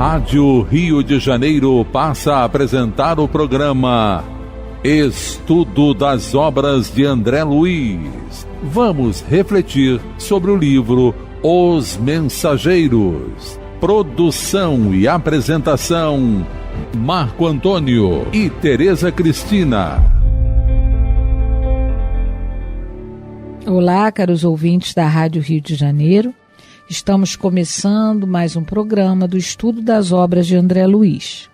Rádio Rio de Janeiro passa a apresentar o programa Estudo das Obras de André Luiz. Vamos refletir sobre o livro Os Mensageiros. Produção e apresentação, Marco Antônio e Tereza Cristina. Olá, caros ouvintes da Rádio Rio de Janeiro. Estamos começando mais um programa do Estudo das Obras de André Luiz.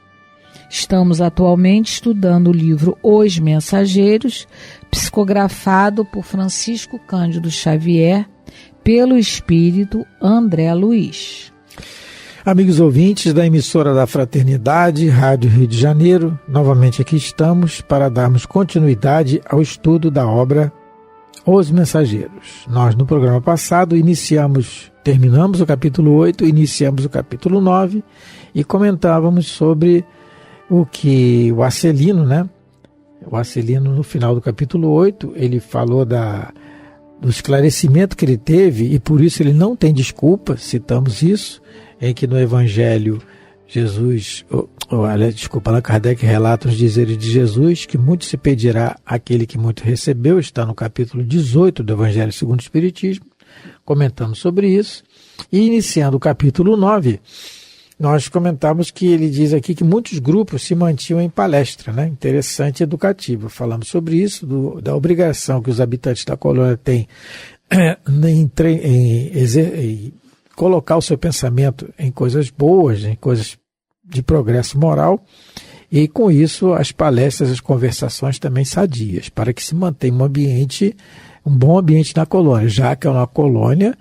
Estamos atualmente estudando o livro Os Mensageiros, psicografado por Francisco Cândido Xavier, pelo espírito André Luiz. Amigos ouvintes da emissora da Fraternidade, Rádio Rio de Janeiro, novamente aqui estamos para darmos continuidade ao estudo da obra Os Mensageiros. Nós, no programa passado, terminamos o capítulo 8, iniciamos o capítulo 9 e comentávamos sobre o que o Arcelino, O Arcelino, no final do capítulo 8, ele falou do esclarecimento que ele teve e por isso ele não tem desculpa, citamos isso, em que no Evangelho Jesus, Allan Kardec relata os dizeres de Jesus, que muito se pedirá àquele que muito recebeu, está no capítulo 18 do Evangelho segundo o Espiritismo, comentamos sobre isso, e iniciando o capítulo 9, nós comentamos que ele diz aqui que muitos grupos se mantinham em palestra, interessante e educativa. Falamos sobre isso, da obrigação que os habitantes da colônia têm em colocar o seu pensamento em coisas boas, em coisas de progresso moral, e com isso as palestras, as conversações também sadias, para que se mantenha um bom ambiente na colônia, já que é uma colônia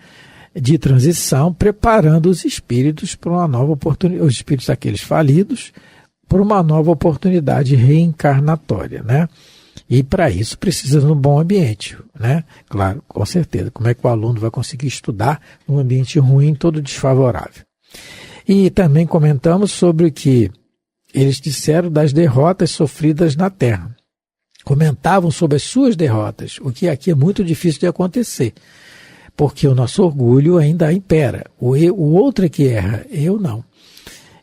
de transição, preparando os espíritos para uma nova oportunidade, os espíritos daqueles falidos, para uma nova oportunidade reencarnatória, E para isso precisa de um bom ambiente, Claro, com certeza. Como é que o aluno vai conseguir estudar num ambiente ruim, todo desfavorável? E também comentamos sobre o que eles disseram das derrotas sofridas na Terra. Comentavam sobre as suas derrotas, o que aqui é muito difícil de acontecer, porque o nosso orgulho ainda impera. O outro é que erra, eu não.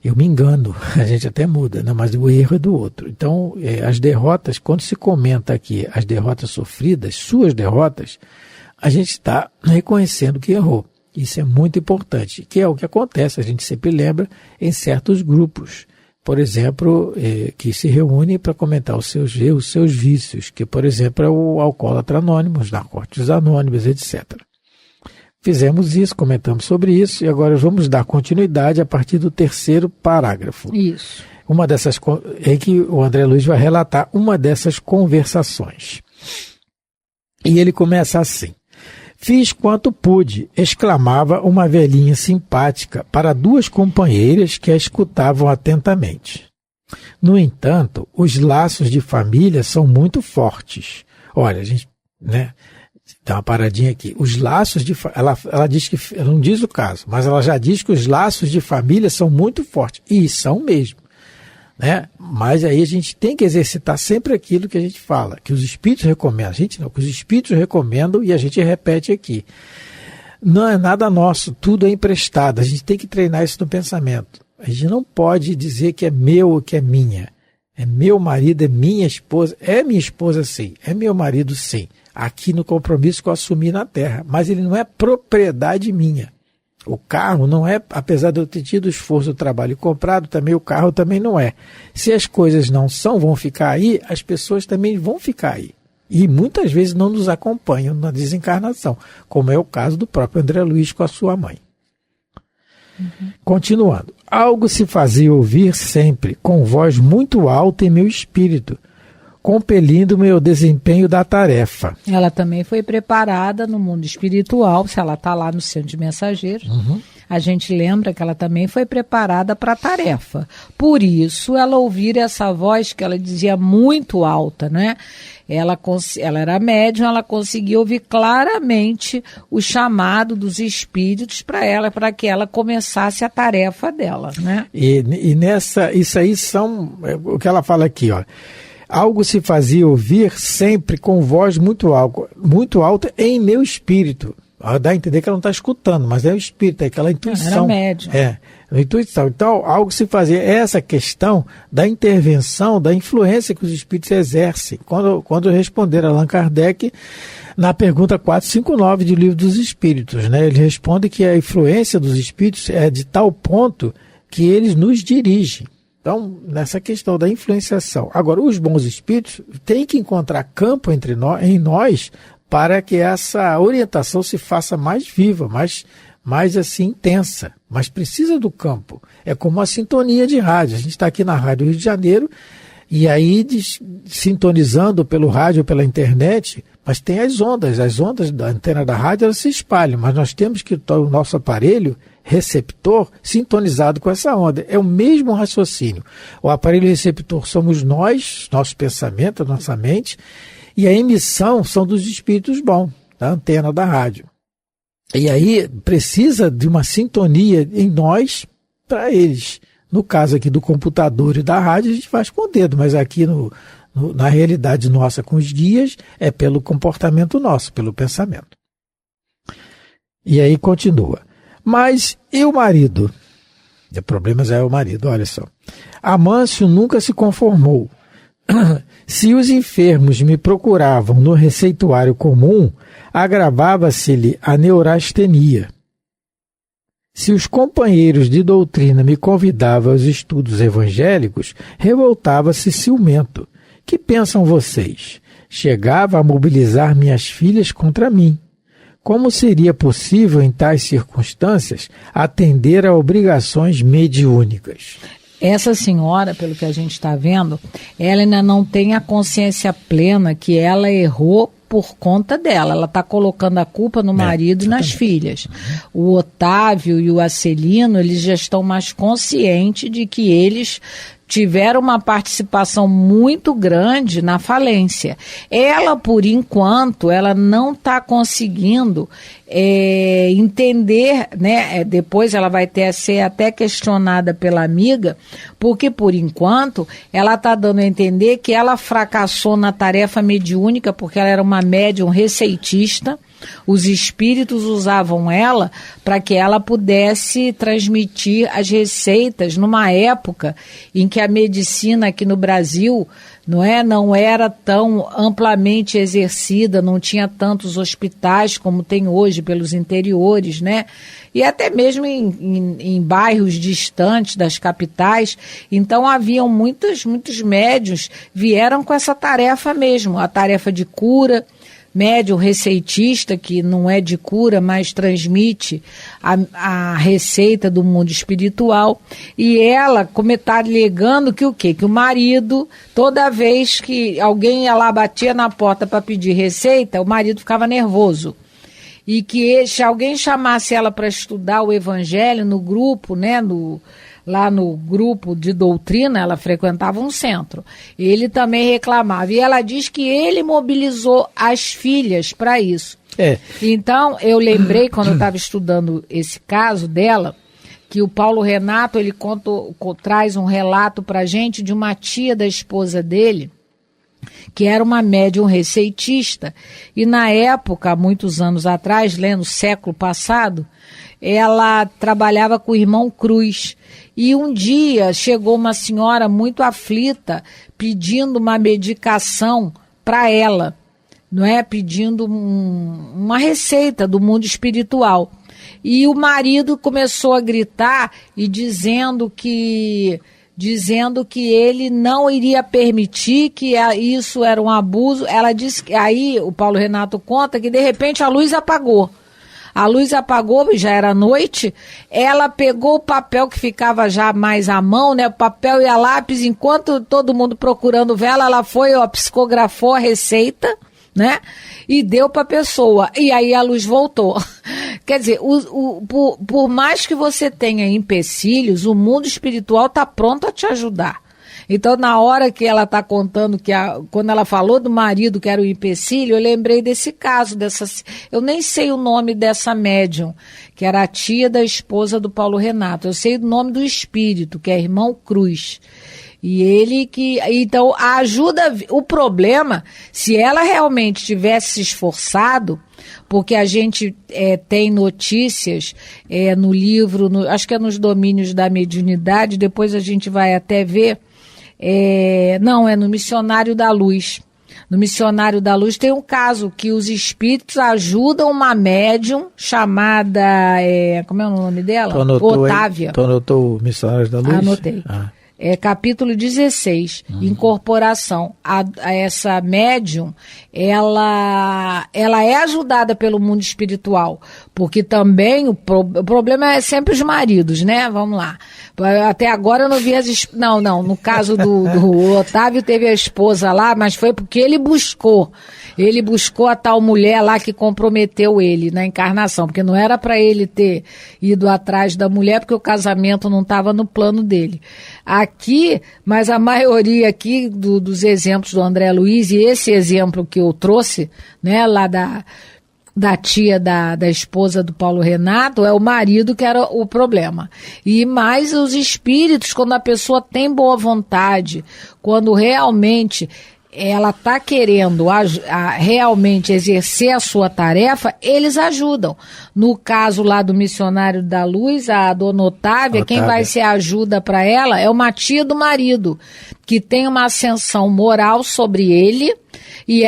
Eu me engano, a gente até muda, mas o erro é do outro. Então, as derrotas, quando se comenta aqui as derrotas sofridas, suas derrotas, a gente está reconhecendo que errou. Isso é muito importante, que é o que acontece, a gente sempre lembra, em certos grupos. Por exemplo, que se reúnem para comentar os seus erros, os seus vícios, que, por exemplo, é o alcoólatra anônimo, os narcóticos anônimos, etc. Fizemos isso, comentamos sobre isso, e agora vamos dar continuidade a partir do 3º parágrafo. Isso. Uma dessas, em que o André Luiz vai relatar uma dessas conversações. E ele começa assim. Fiz quanto pude, exclamava uma velhinha simpática para 2 companheiras que a escutavam atentamente. No entanto, os laços de família são muito fortes. Olha, a gente, dá uma paradinha aqui. Os laços de ela diz que, ela não diz o caso, mas ela já diz que os laços de família são muito fortes. E são mesmo. Mas aí a gente tem que exercitar sempre aquilo que a gente fala, que os espíritos recomendam. A gente não, que os espíritos recomendam e a gente repete aqui. Não é nada nosso, tudo é emprestado. A gente tem que treinar isso no pensamento. A gente não pode dizer que é meu ou que é minha. É meu marido, é minha esposa. É minha esposa, sim. É meu marido, sim. Aqui no compromisso que eu assumi na Terra. Mas ele não é propriedade minha. O carro não é, apesar de eu ter tido esforço do trabalho comprado, também o carro também não é. Se as coisas não vão ficar aí, as pessoas também vão ficar aí. E muitas vezes não nos acompanham na desencarnação, como é o caso do próprio André Luiz com a sua mãe. Continuando. Algo se fazia ouvir sempre, com voz muito alta em meu espírito, compelindo meu desempenho da tarefa. Ela também foi preparada no mundo espiritual, se ela está lá no centro de mensageiros. A gente lembra que ela também foi preparada para a tarefa. Por isso, ela ouvir essa voz que ela dizia muito alta, Ela era médium, ela conseguia ouvir claramente o chamado dos espíritos para que ela começasse a tarefa dela, E isso aí são o que ela fala aqui, ó. Algo se fazia ouvir sempre com voz muito alta em meu espírito. Ela dá a entender que ela não está escutando, mas é o espírito, é aquela intuição. Era médium. A intuição. Então, algo se fazia. Essa questão da intervenção, da influência que os espíritos exercem. Quando responderam a Allan Kardec, na pergunta 459 do Livro dos Espíritos, né, ele responde que a influência dos espíritos é de tal ponto que eles nos dirigem. Então, nessa questão da influenciação. Agora, os bons espíritos têm que encontrar campo em nós para que essa orientação se faça mais viva, mais assim intensa. Mas precisa do campo. É como a sintonia de rádio. A gente está aqui na Rádio Rio de Janeiro e aí sintonizando pelo rádio ou pela internet, mas tem as ondas da antena da rádio, elas se espalham, mas nós temos que ter o nosso aparelho receptor sintonizado com essa onda. É o mesmo raciocínio. O aparelho receptor somos nós, nosso pensamento, nossa mente, e a emissão são dos espíritos bons, da antena da rádio. E aí precisa de uma sintonia em nós para eles. No caso aqui do computador e da rádio, a gente faz com o dedo, mas aqui na realidade nossa com os guias é pelo comportamento nosso, pelo pensamento. E aí continua. Mas e o marido? O problema já é o marido, olha só. Amâncio nunca se conformou. Se os enfermos me procuravam no receituário comum, agravava-se-lhe a neurastenia. Se os companheiros de doutrina me convidavam aos estudos evangélicos, revoltava-se ciumento. Que pensam vocês? Chegava a mobilizar minhas filhas contra mim. Como seria possível, em tais circunstâncias, atender a obrigações mediúnicas? Essa senhora, pelo que a gente está vendo, ela ainda não tem a consciência plena que ela errou por conta dela. Ela está colocando a culpa no marido e nas filhas. O Otávio e o Acelino, eles já estão mais conscientes de que eles tiveram uma participação muito grande na falência. Ela, por enquanto, ela não está conseguindo entender, né? Depois ela vai ser até questionada pela amiga, porque, por enquanto, ela está dando a entender que ela fracassou na tarefa mediúnica, porque ela era uma médium receitista. Os espíritos usavam ela para que ela pudesse transmitir as receitas numa época em que a medicina aqui no Brasil não era tão amplamente exercida, não tinha tantos hospitais como tem hoje pelos interiores, né? E até mesmo em bairros distantes das capitais. Então haviam muitos médiuns vieram com essa tarefa mesmo, a tarefa de cura. Médium receitista, que não é de cura, mas transmite a receita do mundo espiritual. E ela está alegando que o quê? Que o marido, toda vez que alguém ia lá, batia na porta para pedir receita, o marido ficava nervoso. E que se alguém chamasse ela para estudar o evangelho no grupo, né, lá no grupo de doutrina, ela frequentava um centro. Ele também reclamava. E ela diz que ele mobilizou as filhas para isso. Então, eu lembrei, quando eu estava estudando esse caso dela, que o Paulo Renato, ele traz um relato para a gente de uma tia da esposa dele, que era uma médium receitista, e na época, há muitos anos atrás, no século passado, ela trabalhava com o irmão Cruz. E um dia chegou uma senhora muito aflita pedindo uma medicação para ela, não é? Pedindo uma receita do mundo espiritual. E o marido começou a gritar e dizendo que ele não iria permitir, que isso era um abuso. Ela disse que aí o Paulo Renato conta que de repente a luz apagou. A luz apagou, já era noite, ela pegou o papel que ficava já mais à mão, né? O papel e a lápis, enquanto todo mundo procurando vela, ela foi, psicografou a receita, né? E deu para a pessoa. E aí a luz voltou. Quer dizer, por mais que você tenha empecilhos, o mundo espiritual está pronto a te ajudar. Então, na hora que ela está contando, quando ela falou do marido que era o empecilho, eu lembrei desse caso, eu nem sei o nome dessa médium, que era a tia da esposa do Paulo Renato. Eu sei o nome do espírito, que é irmão Cruz. E então, a ajuda, o problema, se ela realmente tivesse se esforçado, porque a gente tem notícias no livro, acho que é nos Domínios da Mediunidade, depois a gente vai até ver, não, é no Missionário da Luz. No Missionário da Luz tem um caso que os espíritos ajudam uma médium chamada, como é o nome dela? Otávia. Tu anotou o Missionário da Luz? Anotei. Capítulo 16, incorporação. A essa médium, ela é ajudada pelo mundo espiritual, porque também o problema é sempre os maridos, né? Vamos lá. Até agora eu não vi Não, no caso do Otávio teve a esposa lá, mas foi porque ele buscou a tal mulher lá que comprometeu ele na encarnação, porque não era para ele ter ido atrás da mulher, porque o casamento não estava no plano dele. Aqui, mas a maioria aqui dos exemplos do André Luiz, e esse exemplo que eu trouxe, né, lá da tia da esposa do Paulo Renato, é o marido que era o problema. E mais os espíritos, quando a pessoa tem boa vontade, quando realmente ela está querendo realmente exercer a sua tarefa, eles ajudam. No caso lá do Missionário da Luz, a dona Otávia, quem vai ser ajuda para ela é uma tia do marido, que tem uma ascensão moral sobre ele, e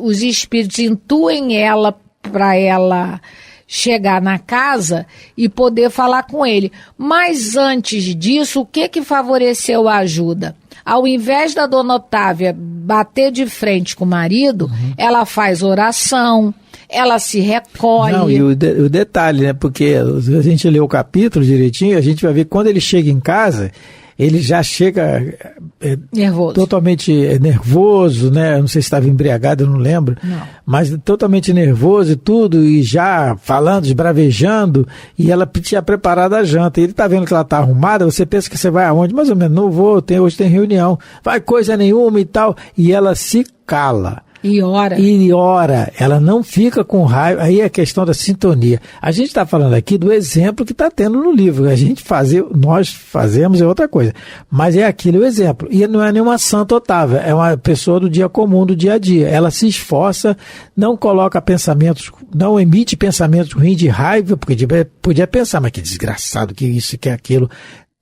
os espíritos intuem ela para ela chegar na casa e poder falar com ele. Mas antes disso, o que favoreceu a ajuda? Ao invés da dona Otávia bater de frente com o marido, ela faz oração, ela se recolhe. Não, e o detalhe, né? Porque a gente lê o capítulo direitinho, a gente vai ver que quando ele chega em casa, ele já chega nervoso. Totalmente nervoso, né? Não sei se estava embriagado, eu não lembro. Não. Mas totalmente nervoso e tudo, e já falando, esbravejando, e ela tinha preparado a janta. E ele está vendo que ela está arrumada, você pensa que você vai aonde? Mais ou menos, não vou, hoje tem reunião. Vai coisa nenhuma e tal. E ela se cala. E ora. Ela não fica com raiva. Aí é a questão da sintonia. A gente está falando aqui do exemplo que está tendo no livro. Nós fazemos é outra coisa. Mas é aquilo o exemplo. E não é nenhuma santa Otávia. É uma pessoa do dia comum, do dia a dia. Ela se esforça, não coloca pensamentos, não emite pensamentos ruins de raiva, porque podia pensar, mas que desgraçado, que isso, que aquilo.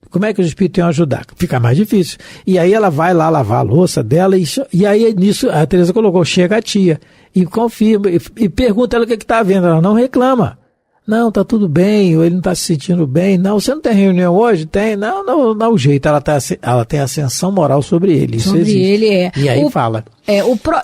Como é que os espíritos iam ajudar? Fica mais difícil. E aí ela vai lá lavar a louça dela e aí nisso a Teresa colocou, chega a tia e confirma e pergunta ela o que está havendo. Ela não reclama. Não, tá tudo bem, ou ele não está se sentindo bem. Não, você não tem reunião hoje? Tem. Não, dá um jeito. Ela tem ascensão moral sobre ele. Isso existe. Ele é. E aí fala.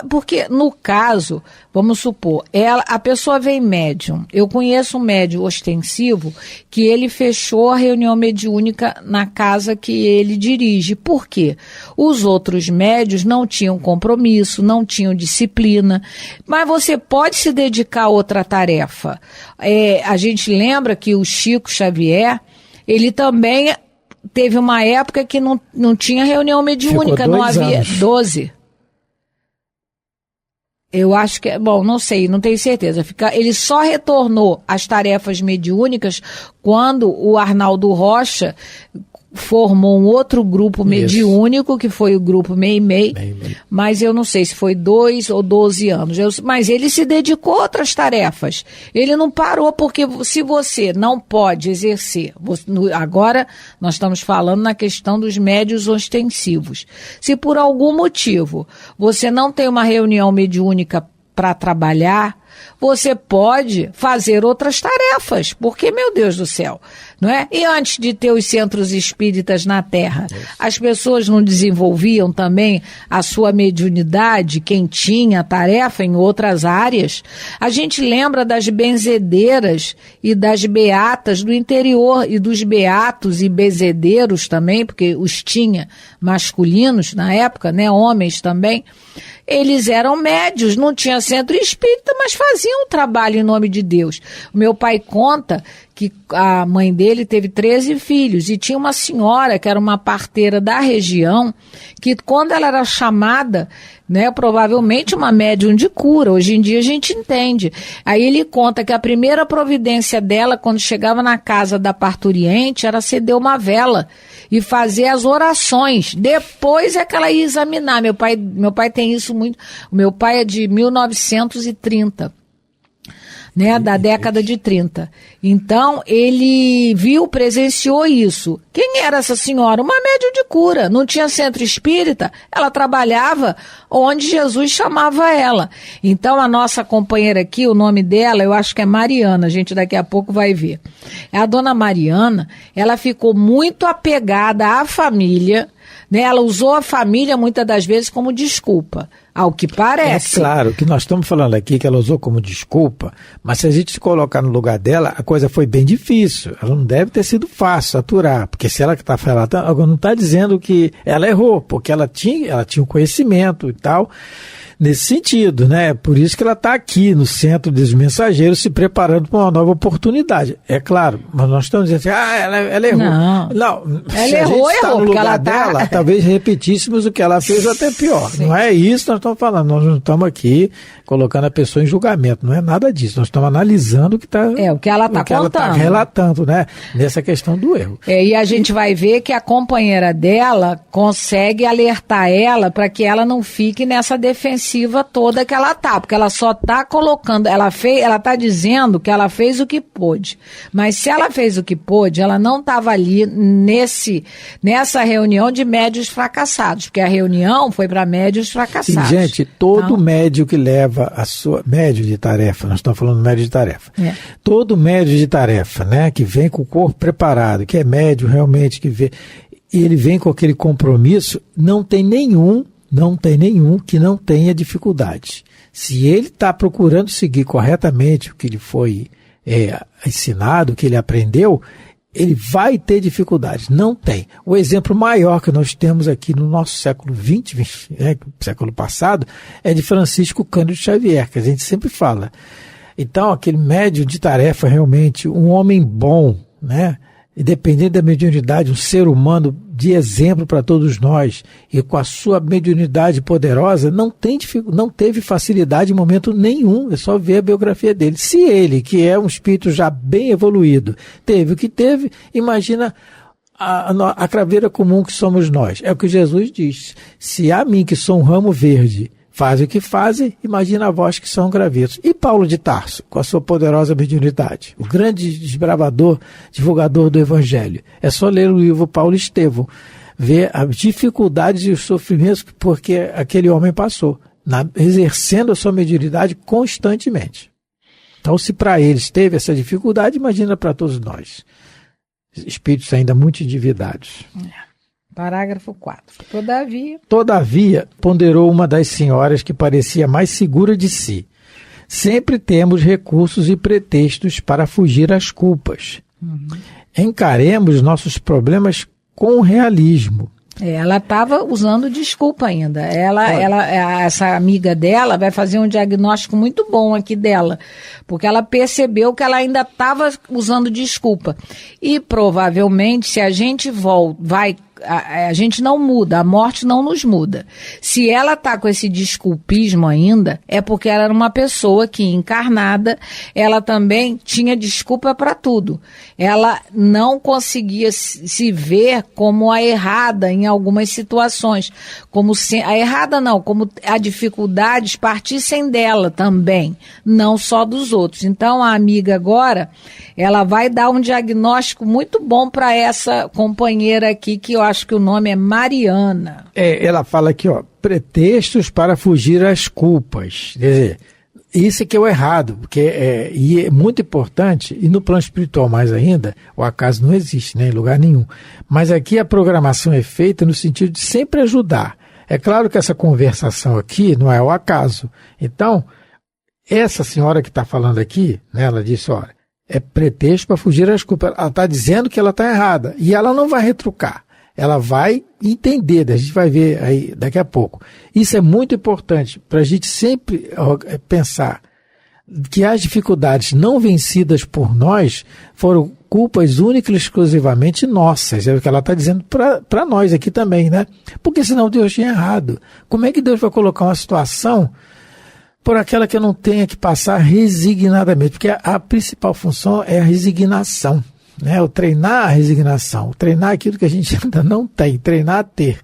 Porque no caso, vamos supor, a pessoa vem médium. Eu conheço um médium ostensivo que ele fechou a reunião mediúnica na casa que ele dirige. Por quê? Os outros médios não tinham compromisso, não tinham disciplina, mas você pode se dedicar a outra tarefa. A gente lembra que o Chico Xavier, ele também teve uma época que não tinha reunião mediúnica, não havia anos. 12. Eu acho que, não sei, não tenho certeza. Ele só retornou às tarefas mediúnicas quando o Arnaldo Rocha formou um outro grupo mediúnico, que foi o grupo Meimei, mas eu não sei se foi 2 ou 12 anos. Mas ele se dedicou a outras tarefas. Ele não parou, porque se você não pode exercer, agora nós estamos falando na questão dos médios ostensivos. Se por algum motivo você não tem uma reunião mediúnica para trabalhar, você pode fazer outras tarefas, porque, meu Deus do céu, não é? E antes de ter os centros espíritas na Terra, as pessoas não desenvolviam também a sua mediunidade, quem tinha tarefa em outras áreas? A gente lembra das benzedeiras e das beatas do interior, e dos beatos e benzedeiros também, porque os tinha masculinos na época, né, homens também. Eles eram médios, não tinha centro espírita, mas faziam o trabalho em nome de Deus. O meu pai conta que a mãe dele teve 13 filhos e tinha uma senhora que era uma parteira da região, que quando ela era chamada, né, provavelmente uma médium de cura, hoje em dia a gente entende. Aí ele conta que a primeira providência dela, quando chegava na casa da parturiente, era acender uma vela e fazer as orações. Depois é que ela ia examinar. Meu pai tem isso muito. O meu pai é de 1930. né, da década de 30. Então, ele presenciou isso. Quem era essa senhora? Uma médium de cura. Não tinha centro espírita, ela trabalhava onde Jesus chamava ela. Então, a nossa companheira aqui, o nome dela, eu acho que é Mariana, a gente daqui a pouco vai ver. A dona Mariana, ela ficou muito apegada à família, né? Ela usou a família muitas das vezes como desculpa, ao que parece. É claro que nós estamos falando aqui que ela usou como desculpa, mas se a gente se colocar no lugar dela, a coisa foi bem difícil. Ela não deve ter sido fácil aturar, porque se ela que está relatando, ela não está dizendo que ela errou, porque ela tinha um conhecimento e tal, nesse sentido, né? Por isso que ela está aqui no Centro dos Mensageiros se preparando para uma nova oportunidade. É claro, mas nós estamos dizendo assim, ela errou. Não, ela se errou, a gente está no lugar dela, talvez repetíssemos o que ela fez ou até pior. Sim. Não é isso que nós estamos falando, nós não estamos aqui colocando a pessoa em julgamento, não é nada disso, nós estamos analisando o que está o que ela está contando. Ela está relatando, né? Nessa questão do erro. E a gente vai ver que a companheira dela consegue alertar ela para que ela não fique nessa defensiva toda que ela tá, porque ela só tá colocando, ela tá dizendo que ela fez o que pôde, mas se ela fez o que pôde, ela não estava ali nessa reunião de médios fracassados, porque a reunião foi para médios fracassados. Sim, gente, todo médio que leva a sua, médio de tarefa, nós estamos falando médio de tarefa, todo médio de tarefa, né, que vem com o corpo preparado, que é médio realmente, que vê, e ele vem com aquele compromisso, não tem nenhum que não tenha dificuldade. Se ele está procurando seguir corretamente o que lhe foi ensinado, o que ele aprendeu, ele vai ter dificuldades. Não tem. O exemplo maior que nós temos aqui no nosso século XX, século passado, é de Francisco Cândido Xavier, que a gente sempre fala. Então, aquele médium de tarefa, realmente, um homem bom, né? Independente da mediunidade, um ser humano de exemplo para todos nós, e com a sua mediunidade poderosa, não teve facilidade em momento nenhum, é só ver a biografia dele. Se ele, que é um espírito já bem evoluído, teve o que teve, imagina a craveira comum que somos nós. É o que Jesus diz, se a mim que sou um ramo verde, fazem o que fazem, imagina a vós que são gravetos. E Paulo de Tarso, com a sua poderosa mediunidade, o grande desbravador, divulgador do Evangelho. É só ler o livro Paulo Estevão, ver as dificuldades e os sofrimentos porque aquele homem passou, exercendo a sua mediunidade constantemente. Então, se para eles teve essa dificuldade, imagina para todos nós. Espíritos ainda muito endividados. Parágrafo 4. Todavia, ponderou uma das senhoras que parecia mais segura de si. Sempre temos recursos e pretextos para fugir às culpas. Encaremos nossos problemas com realismo. Ela estava usando desculpa ainda. Essa amiga dela vai fazer um diagnóstico muito bom aqui dela, porque ela percebeu que ela ainda estava usando desculpa. E provavelmente, se a gente a gente não muda, a morte não nos muda. Se ela está com esse desculpismo ainda, é porque ela era uma pessoa que, encarnada, ela também tinha desculpa para tudo. Ela não conseguia se ver como a errada em algumas situações. Como a dificuldades partissem dela também, não só dos outros. Então, a amiga agora, ela vai dar um diagnóstico muito bom para essa companheira aqui, que eu acho que o nome é Mariana. Ela fala aqui, pretextos para fugir às culpas. Quer dizer, isso é que é o errado, porque e é muito importante, e no plano espiritual mais ainda, o acaso não existe, né, em lugar nenhum. Mas aqui a programação é feita no sentido de sempre ajudar. É claro que essa conversação aqui não é o acaso. Então, essa senhora que está falando aqui, né, ela disse, olha, é pretexto para fugir às culpas. Ela está dizendo que ela está errada, e ela não vai retrucar. Ela vai entender, a gente vai ver aí daqui a pouco. Isso é muito importante para a gente sempre pensar que as dificuldades não vencidas por nós foram culpas únicas e exclusivamente nossas. É o que ela está dizendo para nós aqui também, né? Porque senão Deus tinha errado. Como é que Deus vai colocar uma situação por aquela que eu não tenha que passar resignadamente? Porque a principal função é a resignação. O treinar a resignação, treinar aquilo que a gente ainda não tem, treinar a ter.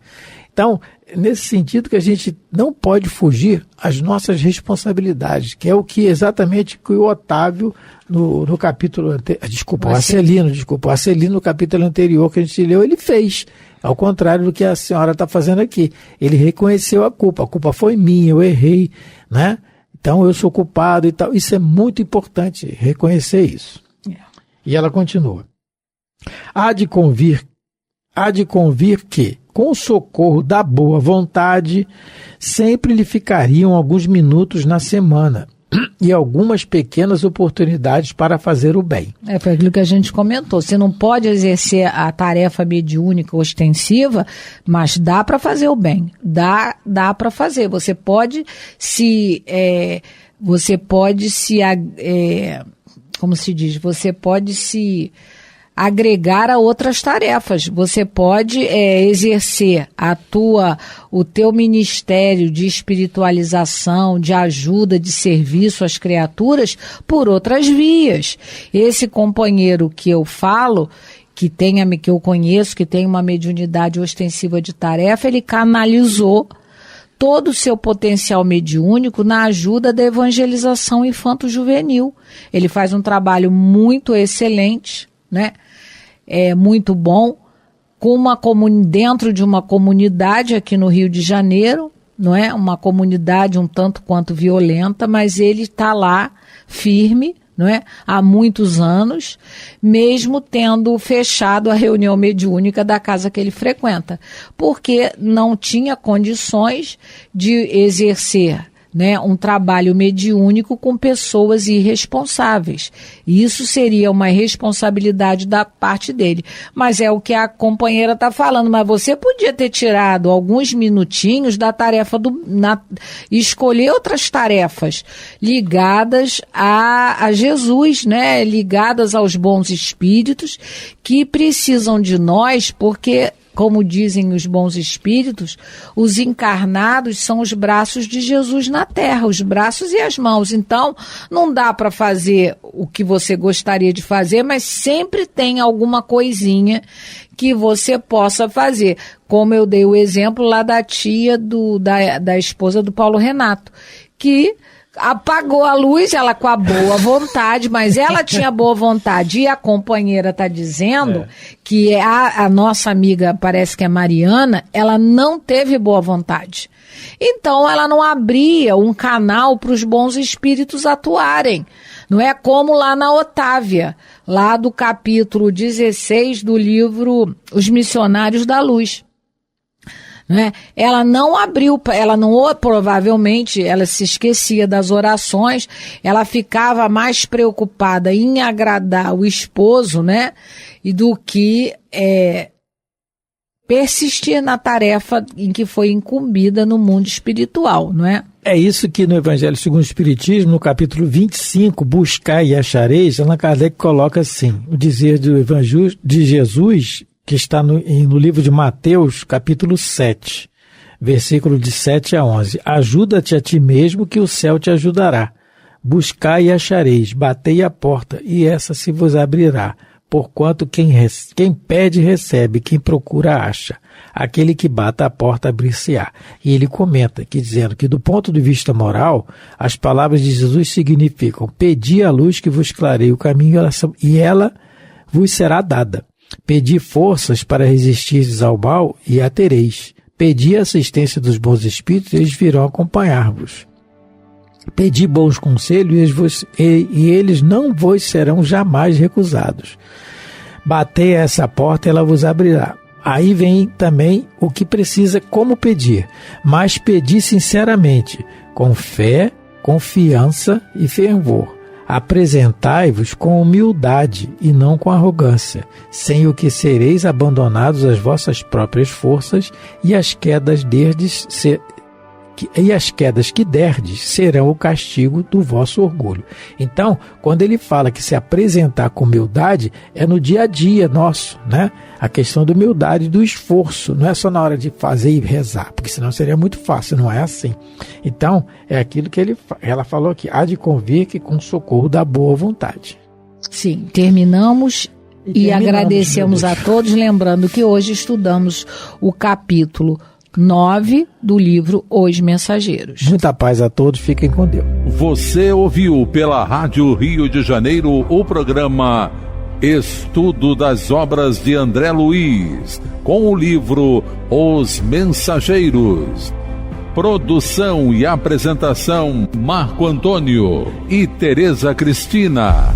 Então, nesse sentido que a gente não pode fugir às nossas responsabilidades, que é o que exatamente que o Otávio no capítulo anterior, o Arcelino no capítulo anterior que a gente leu, ele fez, ao contrário do que a senhora está fazendo aqui. Ele reconheceu a culpa foi minha, eu errei, né? Então eu sou culpado e tal. Isso é muito importante, reconhecer isso. E ela continua. Há de convir que, com o socorro da boa vontade, sempre lhe ficariam alguns minutos na semana e algumas pequenas oportunidades para fazer o bem. Foi aquilo que a gente comentou. Você não pode exercer a tarefa mediúnica ostensiva, mas dá para fazer o bem. Dá para fazer. Você pode como se diz? Você pode se agregar a outras tarefas. Você pode exercer o teu ministério de espiritualização, de ajuda, de serviço às criaturas por outras vias. Esse companheiro que eu falo, que eu conheço, que tem uma mediunidade ostensiva de tarefa, ele canalizou todo o seu potencial mediúnico na ajuda da evangelização infanto-juvenil. Ele faz um trabalho muito excelente, né? Muito bom, dentro de uma comunidade aqui no Rio de Janeiro, não é? Uma comunidade um tanto quanto violenta, mas ele está lá firme, não é? Há muitos anos, mesmo tendo fechado a reunião mediúnica da casa que ele frequenta, porque não tinha condições de exercer, né, um trabalho mediúnico com pessoas irresponsáveis. Isso seria uma responsabilidade da parte dele. Mas é o que a companheira está falando. Mas você podia ter tirado alguns minutinhos da tarefa escolher outras tarefas ligadas a Jesus, né? Ligadas aos bons espíritos que precisam de nós, porque, como dizem os bons espíritos, os encarnados são os braços de Jesus na terra, os braços e as mãos. Então, não dá para fazer o que você gostaria de fazer, mas sempre tem alguma coisinha que você possa fazer. Como eu dei o exemplo lá da tia da esposa do Paulo Renato, que apagou a luz, ela com a boa vontade, mas ela tinha boa vontade, e a companheira está dizendo que a nossa amiga, parece que é Mariana, ela não teve boa vontade. Então ela não abria um canal para os bons espíritos atuarem. Não é como lá na Otávia, lá do capítulo 16 do livro Os Missionários da Luz. Né? Ela não abriu, provavelmente, ela se esquecia das orações, ela ficava mais preocupada em agradar o esposo, né? E do que persistir na tarefa em que foi incumbida no mundo espiritual, não é? É isso que no Evangelho segundo o Espiritismo, no capítulo 25, Buscai e Achareis, Allan Kardec coloca assim, o dizer do Evangelho de Jesus, que está no livro de Mateus, capítulo 7, versículo de 7 a 11. Ajuda-te a ti mesmo, que o céu te ajudará. Buscai e achareis, batei a porta, e essa se vos abrirá. Porquanto quem pede, recebe, quem procura, acha. Aquele que bate a porta, abrir-se-á. E ele comenta, dizendo que do ponto de vista moral, as palavras de Jesus significam: pedi a luz que vos clareie o caminho, e ela vos será dada. Pedi forças para resistirdes ao mal, e a tereis. Pedi a assistência dos bons espíritos, e eles virão acompanhar-vos. Pedi bons conselhos, e eles não vos serão jamais recusados. Batei a essa porta, ela vos abrirá. Aí vem também o que precisa, como pedir. Mas pedi sinceramente, com fé, confiança e fervor. Apresentai-vos com humildade e não com arrogância, sem o que sereis abandonados às vossas próprias forças, e as quedas que derdes serão o castigo do vosso orgulho. Então, quando ele fala que se apresentar com humildade, é no dia a dia nosso, né? A questão da humildade e do esforço, não é só na hora de fazer e rezar, porque senão seria muito fácil, não é assim. Então, é aquilo que ela falou aqui, há de convir que com socorro da boa vontade. Sim, terminamos e agradecemos a todos, lembrando que hoje estudamos o capítulo 9 do livro Os Mensageiros. Muita paz a todos, fiquem com Deus. Você ouviu pela Rádio Rio de Janeiro o programa Estudo das Obras de André Luiz, com o livro Os Mensageiros. Produção e apresentação Marco Antônio e Tereza Cristina.